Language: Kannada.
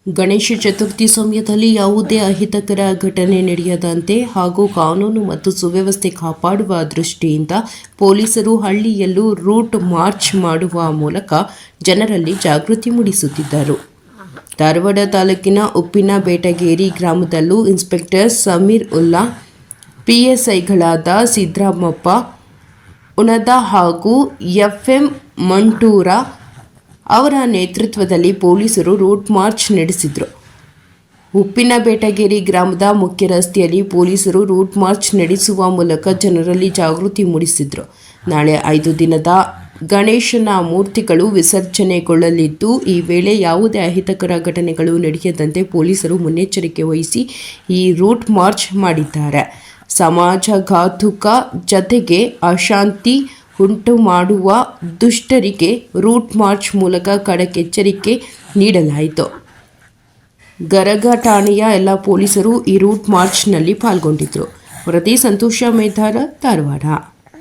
ಗಣೇಶ ಚತುರ್ಥಿ ಸಮಯದಲ್ಲಿ ಯಾವುದೇ ಅಹಿತಕರ ಘಟನೆ ನಡೆಯದಂತೆ ಹಾಗೂ ಕಾನೂನು ಮತ್ತು ಸುವ್ಯವಸ್ಥೆ ಕಾಪಾಡುವ ದೃಷ್ಟಿಯಿಂದ ಪೊಲೀಸರು ಹಳ್ಳಿಯಲ್ಲೂ ರೂಟ್ ಮಾರ್ಚ್ ಮಾಡುವ ಮೂಲಕ ಜನರಲ್ಲಿ ಜಾಗೃತಿ ಮೂಡಿಸುತ್ತಿದ್ದರು. ಧಾರವಾಡ ತಾಲೂಕಿನ ಉಪ್ಪಿನಬೇಟಗೇರಿ ಗ್ರಾಮದಲ್ಲೂ ಇನ್ಸ್ಪೆಕ್ಟರ್ ಸಮೀರ್ ಉಲ್ಲಾ, ಪಿಎಸ್ಐಗಳಾದ ಸಿದ್ದರಾಮಪ್ಪ ಉಣದ ಹಾಗೂ ಎಫ್ಎಂ ಮಂಟೂರ ಅವರ ನೇತೃತ್ವದಲ್ಲಿ ಪೊಲೀಸರು ರೂಟ್ ಮಾರ್ಚ್ ನಡೆಸಿದರು. ಉಪ್ಪಿನಬೇಟಗೇರಿ ಗ್ರಾಮದ ಮುಖ್ಯ ರಸ್ತೆಯಲ್ಲಿ ಪೊಲೀಸರು ರೂಟ್ ಮಾರ್ಚ್ ನಡೆಸುವ ಮೂಲಕ ಜನರಲ್ಲಿ ಜಾಗೃತಿ ಮೂಡಿಸಿದರು. ನಾಳೆ 5 ದಿನದ ಗಣೇಶನ ಮೂರ್ತಿಗಳು ವಿಸರ್ಜನೆಗೊಳ್ಳಲಿದ್ದು, ಈ ವೇಳೆ ಯಾವುದೇ ಅಹಿತಕರ ಘಟನೆಗಳು ನಡೆಯದಂತೆ ಪೊಲೀಸರು ಮುನ್ನೆಚ್ಚರಿಕೆ ವಹಿಸಿ ಈ ರೂಟ್ ಮಾರ್ಚ್ ಮಾಡಿದ್ದಾರೆ. ಸಮಾಜಘಾತುಕ ಜತೆಗೆ ಅಶಾಂತಿ ಉಂಟು ಮಾಡುವ ದುಷ್ಟರಿಗೆ ರೂಟ್ ಮಾರ್ಚ್ ಮೂಲಕ ಖಡಕ್ ಎಚ್ಚರಿಕೆ ನೀಡಲಾಯಿತು. ಗರಗ ಠಾಣೆಯ ಎಲ್ಲ ಪೊಲೀಸರು ಈ ರೂಟ್ ಮಾರ್ಚ್ನಲ್ಲಿ ಪಾಲ್ಗೊಂಡಿದ್ದರು. ವರದಿ ಸಂತೋಷ ಮೇಧಾರ, ಧಾರವಾಡ.